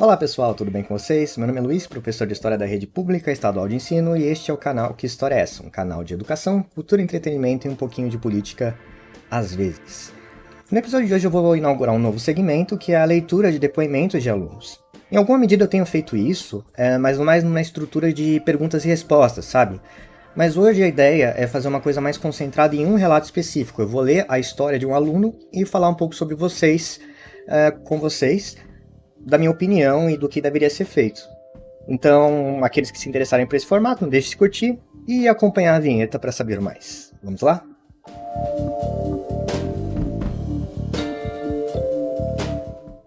Olá pessoal, tudo bem com vocês? Meu nome é Luiz, professor de História da Rede Pública Estadual de Ensino, e este é o canal Que História é Essa? Um canal de educação, cultura, entretenimento e um pouquinho de política, às vezes. No episódio de hoje eu vou inaugurar um novo segmento, que é a leitura de depoimentos de alunos. Em alguma medida eu tenho feito isso, mas mais numa estrutura de perguntas e respostas, sabe? Mas hoje a ideia é fazer uma coisa mais concentrada em um relato específico. Eu vou ler a história de um aluno e falar um pouco sobre vocês, com vocês, da minha opinião e do que deveria ser feito. Então, aqueles que se interessarem por esse formato, não deixe de curtir e acompanhar a vinheta para saber mais. Vamos lá?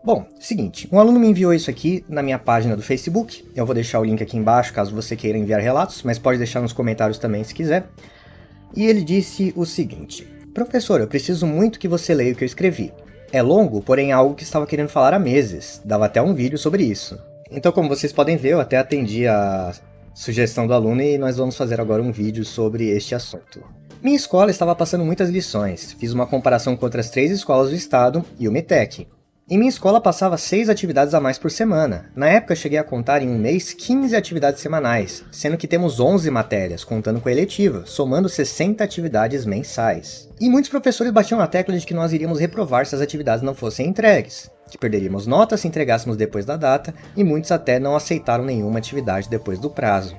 Bom, seguinte, um aluno me enviou isso aqui na minha página do Facebook. Eu vou deixar o link aqui embaixo caso você queira enviar relatos, mas pode deixar nos comentários também se quiser. E ele disse o seguinte: Professor, eu preciso muito que você leia o que eu escrevi. É longo, porém é algo que estava querendo falar há meses. Dava até um vídeo sobre isso. Então, como vocês podem ver, eu até atendi a sugestão do aluno e nós vamos fazer agora um vídeo sobre este assunto. Minha escola estava passando muitas lições. Fiz uma comparação com outras 3 escolas do estado e o METEC. Em minha escola passava 6 atividades a mais por semana. Na época cheguei a contar em um mês 15 atividades semanais, sendo que temos 11 matérias, contando com a eletiva, somando 60 atividades mensais. E muitos professores batiam na tecla de que nós iríamos reprovar se as atividades não fossem entregues, que perderíamos notas se entregássemos depois da data, e muitos até não aceitaram nenhuma atividade depois do prazo.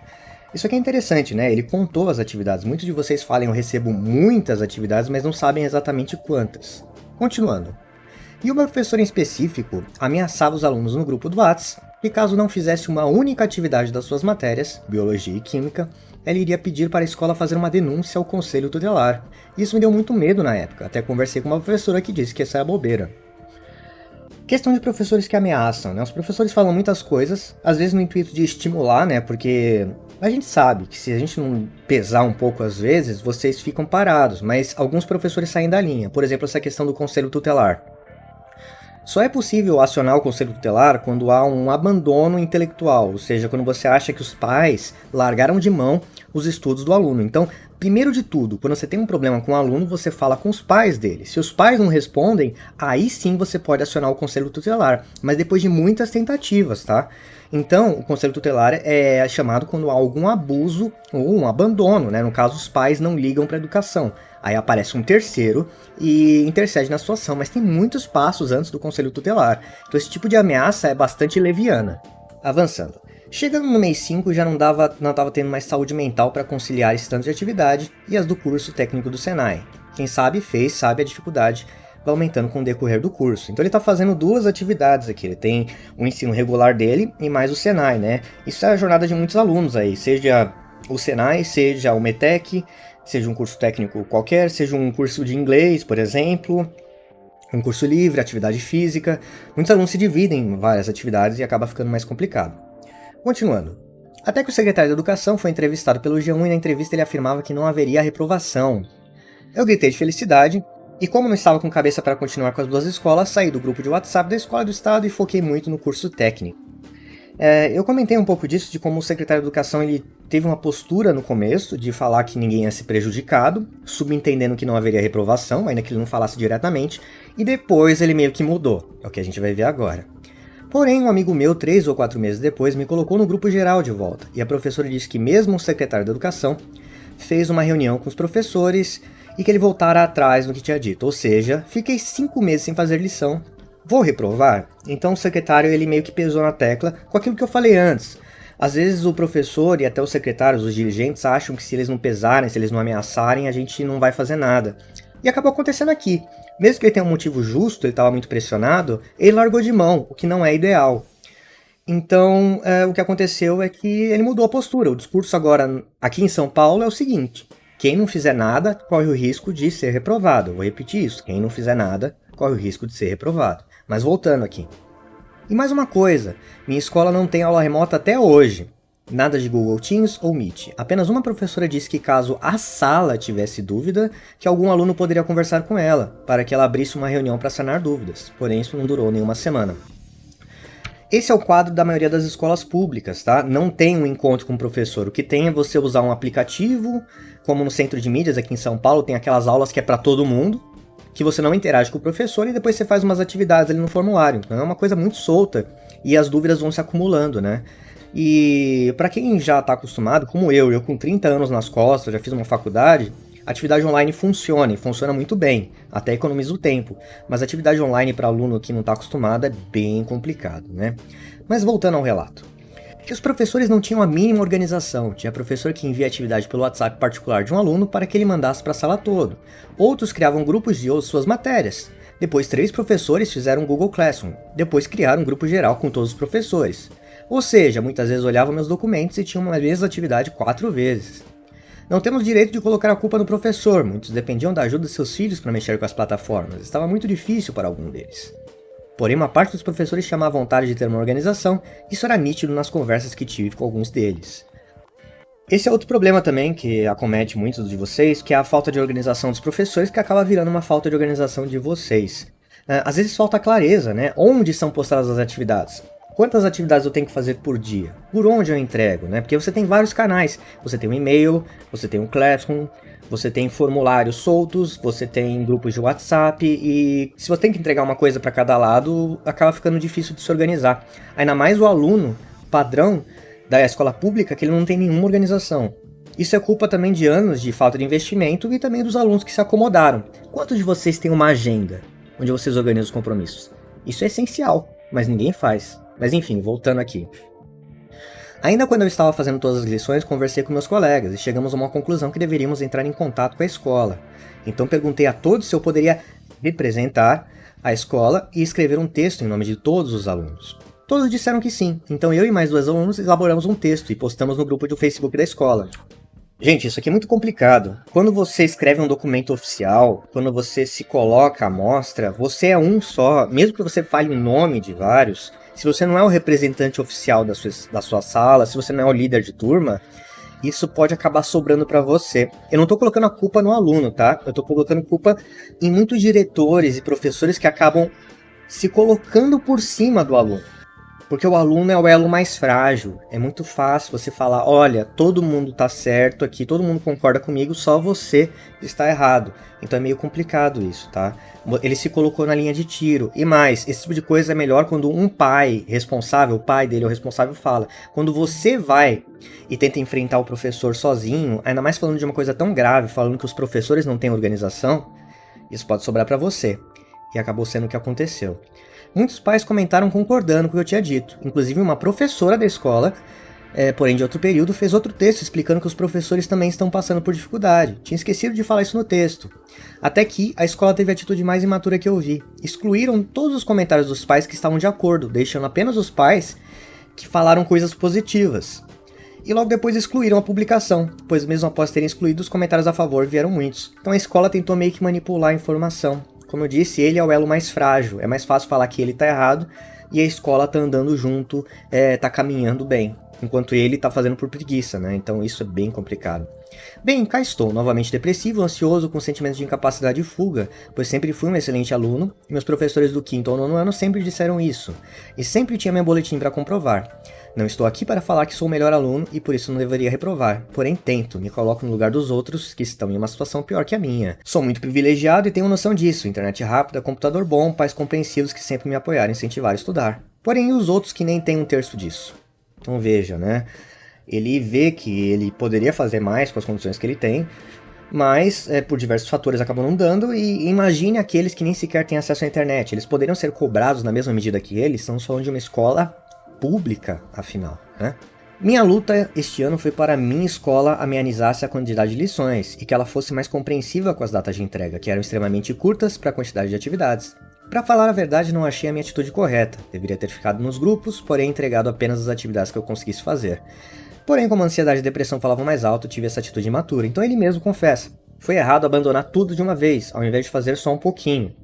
Isso aqui é interessante, né? Ele contou as atividades. Muitos de vocês falam, eu recebo muitas atividades, mas não sabem exatamente quantas. Continuando. E o meu professor em específico ameaçava os alunos no grupo do Whats que caso não fizesse uma única atividade das suas matérias, Biologia e Química, ele iria pedir para a escola fazer uma denúncia ao conselho tutelar. Isso me deu muito medo na época, até conversei com uma professora que disse que essa é bobeira. Questão de professores que ameaçam, né? Os professores falam muitas coisas, às vezes no intuito de estimular, né? Porque a gente sabe que se a gente não pesar um pouco às vezes, vocês ficam parados, mas alguns professores saem da linha. Por exemplo, essa questão do conselho tutelar. Só é possível acionar o conselho tutelar quando há um abandono intelectual, ou seja, quando você acha que os pais largaram de mão os estudos do aluno. Então, primeiro de tudo, quando você tem um problema com o aluno, você fala com os pais dele. Se os pais não respondem, aí sim você pode acionar o conselho tutelar, mas depois de muitas tentativas, tá? Então, o conselho tutelar é chamado quando há algum abuso ou um abandono, né? No caso, os pais não ligam para a educação. Aí aparece um terceiro e intercede na situação, mas tem muitos passos antes do conselho tutelar. Então esse tipo de ameaça é bastante leviana. Avançando. Chegando no mês 5 já não estava tendo mais saúde mental para conciliar esse tanto de atividade e as do curso técnico do Senai. Quem sabe fez, sabe a dificuldade vai aumentando com o decorrer do curso. Então ele está fazendo 2 atividades aqui. Ele tem o ensino regular dele e mais o Senai, né? Isso é a jornada de muitos alunos aí, seja o Senai, seja o METEC, seja um curso técnico qualquer, seja um curso de inglês, por exemplo, um curso livre, atividade física. Muitos alunos se dividem em várias atividades e acaba ficando mais complicado. Continuando. Até que o secretário de Educação foi entrevistado pelo G1 e na entrevista ele afirmava que não haveria reprovação. Eu gritei de felicidade e, como não estava com cabeça para continuar com as 2 escolas, saí do grupo de WhatsApp da Escola do Estado e foquei muito no curso técnico. Eu comentei um pouco disso, de como o secretário de Educação ele teve uma postura no começo de falar que ninguém ia ser prejudicado, subentendendo que não haveria reprovação, ainda que ele não falasse diretamente, e depois ele meio que mudou, é o que a gente vai ver agora. Porém, um amigo meu, 3 ou 4 meses depois, me colocou no grupo geral de volta, e a professora disse que mesmo o secretário de Educação fez uma reunião com os professores e que ele voltara atrás no que tinha dito, ou seja, fiquei 5 meses sem fazer lição. Vou reprovar? Então o secretário ele meio que pesou na tecla com aquilo que eu falei antes. Às vezes o professor e até os secretários, os dirigentes, acham que se eles não pesarem, se eles não ameaçarem, a gente não vai fazer nada. E acabou acontecendo aqui. Mesmo que ele tenha um motivo justo, ele estava muito pressionado, ele largou de mão, o que não é ideal. Então o que aconteceu é que ele mudou a postura. O discurso agora aqui em São Paulo é o seguinte: quem não fizer nada corre o risco de ser reprovado. Eu vou repetir isso, quem não fizer nada corre o risco de ser reprovado. Mas voltando aqui. E mais uma coisa, minha escola não tem aula remota até hoje. Nada de Google Teams ou Meet. Apenas uma professora disse que caso a sala tivesse dúvida, que algum aluno poderia conversar com ela, para que ela abrisse uma reunião para sanar dúvidas. Porém, isso não durou nenhuma semana. Esse é o quadro da maioria das escolas públicas, tá? Não tem um encontro com o professor. O que tem é você usar um aplicativo, como no Centro de Mídias aqui em São Paulo, tem aquelas aulas que é para todo mundo, que você não interage com o professor e depois você faz umas atividades ali no formulário. Então é uma coisa muito solta e as dúvidas vão se acumulando, né? E para quem já está acostumado, como eu com 30 anos nas costas, já fiz uma faculdade, a atividade online funciona, e funciona muito bem, até economiza o tempo. Mas a atividade online para aluno que não está acostumado é bem complicado, né? Mas voltando ao relato. Que os professores não tinham a mínima organização. Tinha professor que envia atividade pelo WhatsApp particular de um aluno para que ele mandasse para a sala toda. Outros criavam grupos de suas matérias. Depois 3 professores fizeram um Google Classroom. Depois criaram um grupo geral com todos os professores. Ou seja, muitas vezes olhavam meus documentos e tinham uma mesma atividade 4 vezes. Não temos direito de colocar a culpa no professor, muitos dependiam da ajuda de seus filhos para mexer com as plataformas, estava muito difícil para algum deles. Porém, uma parte dos professores tinha a vontade de ter uma organização, isso era nítido nas conversas que tive com alguns deles. Esse é outro problema também que acomete muitos de vocês, que é a falta de organização dos professores, que acaba virando uma falta de organização de vocês. Às vezes falta clareza, né? Onde são postadas as atividades? Quantas atividades eu tenho que fazer por dia? Por onde eu entrego, né? Porque você tem vários canais. Você tem um e-mail, você tem um Classroom, você tem formulários soltos, você tem grupos de WhatsApp e se você tem que entregar uma coisa para cada lado, acaba ficando difícil de se organizar. Ainda mais o aluno padrão da escola pública, que ele não tem nenhuma organização. Isso é culpa também de anos de falta de investimento e também dos alunos que se acomodaram. Quantos de vocês têm uma agenda onde vocês organizam os compromissos? Isso é essencial, mas ninguém faz. Mas enfim, voltando aqui. Ainda quando eu estava fazendo todas as lições, conversei com meus colegas e chegamos a uma conclusão que deveríamos entrar em contato com a escola. Então perguntei a todos se eu poderia representar a escola e escrever um texto em nome de todos os alunos. Todos disseram que sim, então eu e mais 2 alunos elaboramos um texto e postamos no grupo do Facebook da escola. Gente, isso aqui é muito complicado. Quando você escreve um documento oficial, quando você se coloca à mostra, você é um só, mesmo que você fale em nome de vários. Se você não é o representante oficial da sua sala, se você não é o líder de turma, isso pode acabar sobrando para você. Eu não tô colocando a culpa no aluno, tá? Eu tô colocando culpa em muitos diretores e professores que acabam se colocando por cima do aluno. Porque o aluno é o elo mais frágil. É muito fácil você falar, olha, todo mundo tá certo aqui, todo mundo concorda comigo, só você está errado. Então é meio complicado isso, tá? Ele se colocou na linha de tiro. E mais, esse tipo de coisa é melhor quando um pai responsável, o pai dele, o responsável, fala. Quando você vai e tenta enfrentar o professor sozinho, ainda mais falando de uma coisa tão grave, falando que os professores não têm organização, isso pode sobrar para você. E acabou sendo o que aconteceu. Muitos pais comentaram concordando com o que eu tinha dito. Inclusive uma professora da escola, porém de outro período, fez outro texto explicando que os professores também estão passando por dificuldade. Tinha esquecido de falar isso no texto. Até que a escola teve a atitude mais imatura que eu vi. Excluíram todos os comentários dos pais que estavam de acordo, deixando apenas os pais que falaram coisas positivas. E logo depois excluíram a publicação, pois mesmo após terem excluído, os comentários a favor vieram muitos. Então a escola tentou meio que manipular a informação. Como eu disse, ele é o elo mais frágil, é mais fácil falar que ele tá errado e a escola tá andando junto, tá caminhando bem, enquanto ele tá fazendo por preguiça, né? Então isso é bem complicado. Bem, cá estou, novamente depressivo, ansioso, com sentimentos de incapacidade e fuga, pois sempre fui um excelente aluno e meus professores do 5º ou 9º ano sempre disseram isso, e sempre tinha meu boletim para comprovar. Não estou aqui para falar que sou o melhor aluno e por isso não deveria reprovar, porém tento, me coloco no lugar dos outros que estão em uma situação pior que a minha. Sou muito privilegiado e tenho noção disso, internet rápida, computador bom, pais compreensivos que sempre me apoiaram e incentivaram a estudar. Porém, e os outros que nem têm um terço disso? Então veja, né? Ele vê que ele poderia fazer mais com as condições que ele tem, mas por diversos fatores acabam não dando, e imagine aqueles que nem sequer têm acesso à internet. Eles poderiam ser cobrados na mesma medida que eles, estamos falando de uma escola pública, afinal, né? Minha luta este ano foi para a minha escola amenizasse a quantidade de lições e que ela fosse mais compreensiva com as datas de entrega, que eram extremamente curtas para a quantidade de atividades. Para falar a verdade, não achei a minha atitude correta. Deveria ter ficado nos grupos, porém entregado apenas as atividades que eu conseguisse fazer. Porém, como a ansiedade e a depressão falavam mais alto, tive essa atitude imatura. Então ele mesmo confessa. Foi errado abandonar tudo de uma vez, ao invés de fazer só um pouquinho.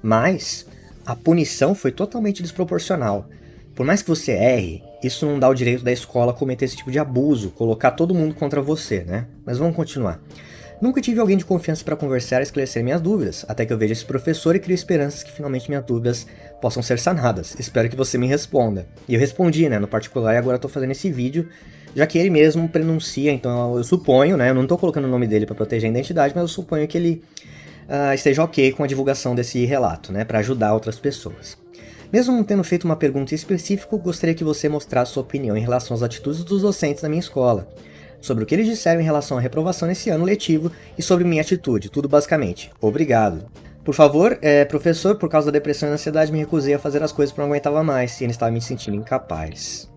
Mas a punição foi totalmente desproporcional. Por mais que você erre, isso não dá o direito da escola cometer esse tipo de abuso, colocar todo mundo contra você, né? Mas vamos continuar. Nunca tive alguém de confiança para conversar e esclarecer minhas dúvidas, até que eu veja esse professor e crio esperanças que finalmente minhas dúvidas possam ser sanadas. Espero que você me responda. E eu respondi, né, no particular, e agora eu tô fazendo esse vídeo, já que ele mesmo pronuncia, então eu suponho, né, eu não tô colocando o nome dele para proteger a identidade, mas eu suponho que ele esteja ok com a divulgação desse relato, né, para ajudar outras pessoas. Mesmo não tendo feito uma pergunta em específico, gostaria que você mostrasse sua opinião em relação às atitudes dos docentes na minha escola, sobre o que eles disseram em relação à reprovação nesse ano letivo e sobre minha atitude, tudo basicamente. Obrigado. Por favor, professor, por causa da depressão e ansiedade, me recusei a fazer as coisas porque não aguentava mais e ele estava me sentindo incapaz.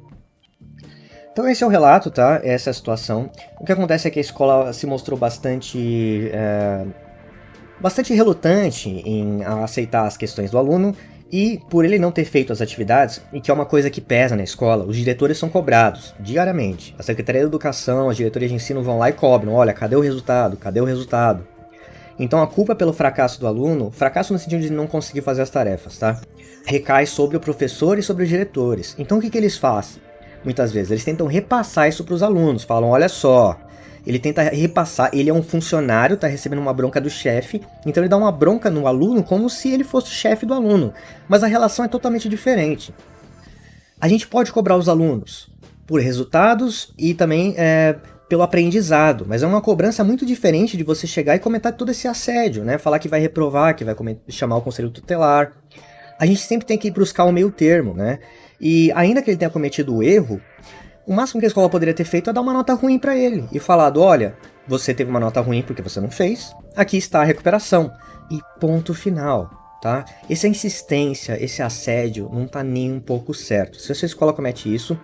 Então esse é o relato, tá? Essa é a situação. O que acontece é que a escola se mostrou bastante relutante em aceitar as questões do aluno, e por ele não ter feito as atividades, e que é uma coisa que pesa na escola, os diretores são cobrados diariamente. A Secretaria de Educação, as diretorias de ensino vão lá e cobram, olha, cadê o resultado? Cadê o resultado? Então a culpa pelo fracasso do aluno, fracasso no sentido de não conseguir fazer as tarefas, tá? Recai sobre o professor e sobre os diretores. Então o que eles fazem? Muitas vezes eles tentam repassar isso para os alunos, falam, olha só, ele tenta repassar, ele é um funcionário, está recebendo uma bronca do chefe, então ele dá uma bronca no aluno como se ele fosse o chefe do aluno, mas a relação é totalmente diferente. A gente pode cobrar os alunos por resultados e também pelo aprendizado, mas é uma cobrança muito diferente de você chegar e comentar todo esse assédio, né? Falar que vai reprovar, que vai chamar o conselho tutelar. A gente sempre tem que buscar o meio termo, né? E ainda que ele tenha cometido o erro, o máximo que a escola poderia ter feito é dar uma nota ruim para ele e falado, olha, você teve uma nota ruim porque você não fez, aqui está a recuperação. E ponto final, tá? Essa insistência, esse assédio não tá nem um pouco certo. Se a sua escola comete isso,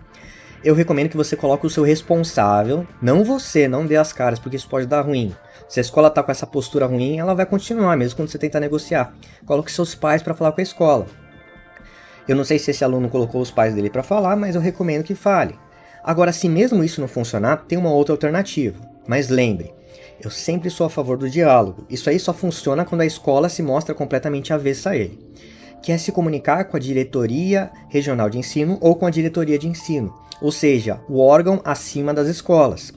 eu recomendo que você coloque o seu responsável, não você, não dê as caras, porque isso pode dar ruim. Se a escola tá com essa postura ruim, ela vai continuar, mesmo quando você tentar negociar. Coloque seus pais para falar com a escola. Eu não sei se esse aluno colocou os pais dele para falar, mas eu recomendo que fale. Agora, se mesmo isso não funcionar, tem uma outra alternativa. Mas lembre, eu sempre sou a favor do diálogo. Isso aí só funciona quando a escola se mostra completamente avessa a ele. Que é se comunicar com a diretoria regional de ensino ou com a diretoria de ensino. Ou seja, o órgão acima das escolas.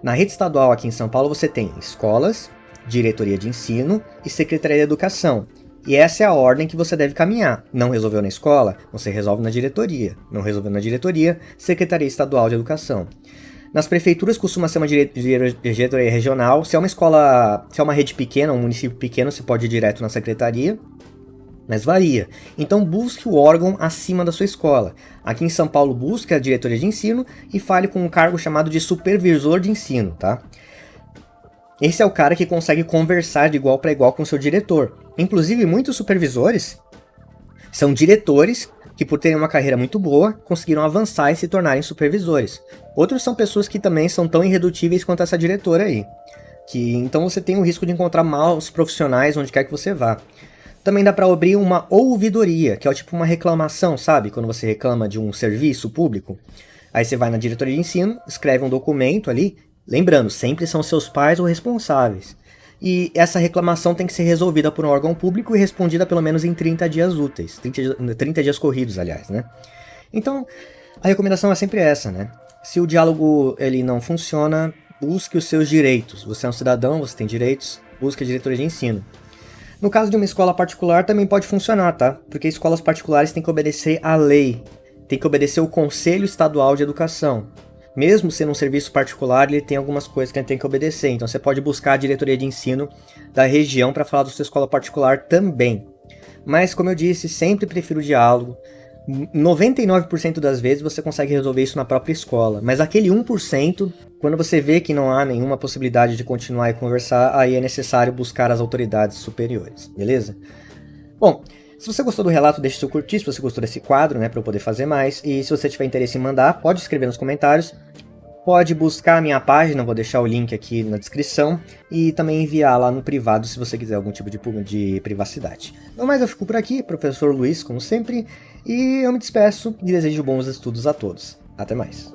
Na rede estadual aqui em São Paulo você tem escolas, diretoria de ensino e secretaria de educação. E essa é a ordem que você deve caminhar. Não resolveu na escola? Você resolve na diretoria. Não resolveu na diretoria? Secretaria Estadual de Educação. Nas prefeituras costuma ser uma diretoria regional. Se é uma escola, se é uma rede pequena, um município pequeno, você pode ir direto na secretaria. Mas varia. Então busque o órgão acima da sua escola. Aqui em São Paulo, busque a diretoria de ensino e fale com um cargo chamado de supervisor de ensino, tá? Esse é o cara que consegue conversar de igual para igual com o seu diretor. Inclusive, muitos supervisores são diretores que, por terem uma carreira muito boa, conseguiram avançar e se tornarem supervisores. Outros são pessoas que também são tão irredutíveis quanto essa diretora aí. Então você tem o risco de encontrar maus profissionais onde quer que você vá. Também dá para abrir uma ouvidoria, que é tipo uma reclamação, sabe? Quando você reclama de um serviço público. Aí você vai na diretoria de ensino, escreve um documento ali. Lembrando, sempre são seus pais ou responsáveis. E essa reclamação tem que ser resolvida por um órgão público e respondida pelo menos em 30 dias úteis. 30 dias corridos, aliás, né? Então, a recomendação é sempre essa, né? Se o diálogo ele não funciona, busque os seus direitos. Você é um cidadão, você tem direitos, busque a diretoria de ensino. No caso de uma escola particular também pode funcionar, tá? Porque escolas particulares têm que obedecer à lei. Tem que obedecer o Conselho Estadual de Educação. Mesmo sendo um serviço particular, ele tem algumas coisas que ele tem que obedecer. Então você pode buscar a diretoria de ensino da região para falar da sua escola particular também. Mas, como eu disse, sempre prefiro o diálogo. 99% das vezes você consegue resolver isso na própria escola. Mas aquele 1%, quando você vê que não há nenhuma possibilidade de continuar e conversar, aí é necessário buscar as autoridades superiores, beleza? Bom, se você gostou do relato, deixe seu curtir, se você gostou desse quadro, né, para eu poder fazer mais. E se você tiver interesse em mandar, pode escrever nos comentários. Pode buscar a minha página, vou deixar o link aqui na descrição. E também enviar lá no privado, se você quiser algum tipo de privacidade. No mais, eu fico por aqui, professor Luiz, como sempre. E eu me despeço e desejo bons estudos a todos. Até mais.